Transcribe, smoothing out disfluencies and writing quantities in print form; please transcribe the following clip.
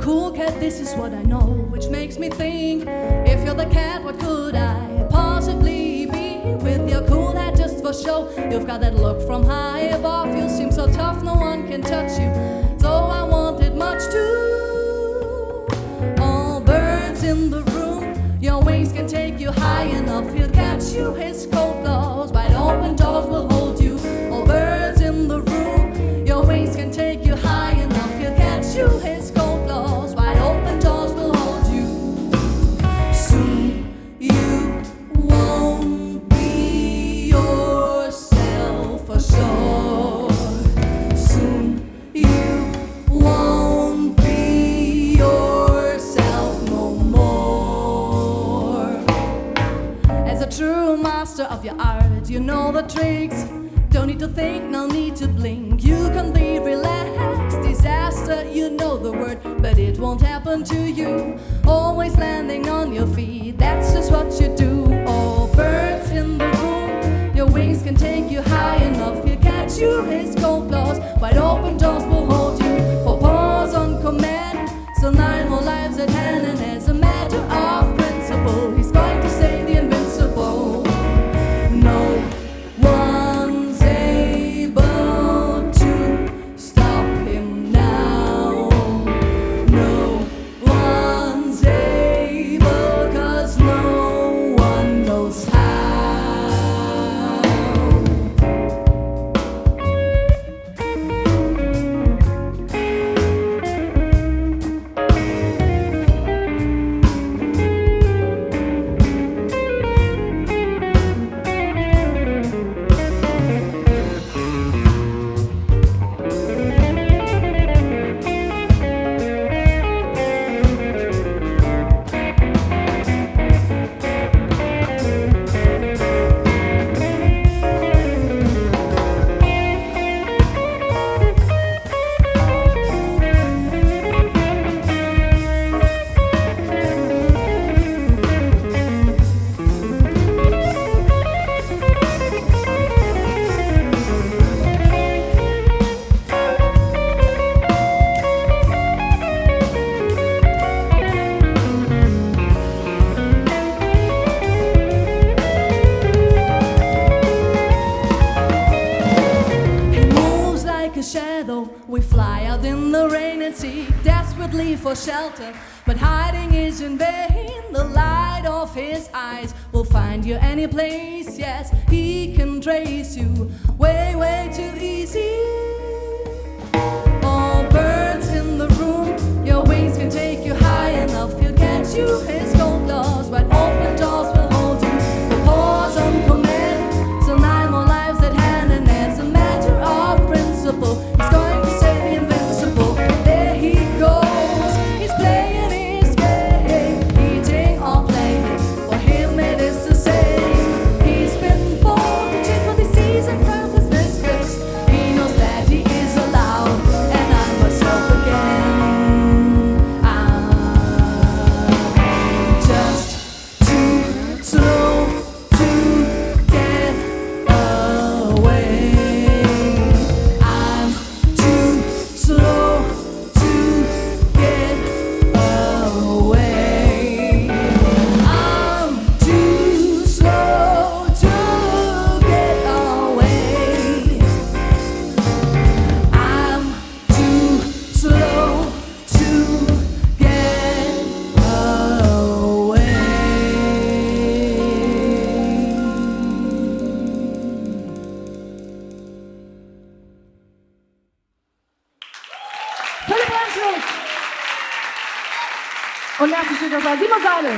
cool cat, this is what I know, which makes me think, if you're the cat, what could I possibly be? With your cool hat just for show, you've got that look from high above. You seem so tough, no one can touch you, so I wanted much too. All birds in the room, your wings can take you high enough. He'll catch you, his coat claws, wide open jaws will hold you. All birds in the room, your wings can take you high enough. He'll catch you, his coat claws, wide open jaws will hold you. Soon you won't be yourself for sure. Soon you won't be yourself no more. As a true master of your art, you know the tricks. Don't need to think, no need to blink. You can be relaxed. Disaster, you know the word, but it won't happen to you. Always landing on your feet, that's just what you do. All birds in the room, your wings can take you high enough. He'll catch you, his cold claws, wide open jaws will hold you. For paws on command, so 9 more lives at hand. And as a matter of principle, he's going to say the invincible. No one's able to stop him now. No one's able, 'cause no one knows how. We fly out in the rain and seek desperately for shelter, but hiding is in vain. The light of his eyes will find you any place. Yes, he can trace you way, way too easy. All birds in the room, your wings can take you high enough. He'll catch you, his gold claws, wide open jaws will hold you. The paws on command, so 9 more lives at hand. And as a matter of principle, he's going to say the invincible. There he goes, he's playing his game, eating or playing. For him it is the same. He's been born to chase what he sees in front of his biscuits. He knows that he is allowed, and I'm myself again. I'm just too slow to get away. I'm too slow to get away. I'm too slow to get away. I'm too slow to get away. Philipp Brämswig. Und letztes Stück, das war Seidl.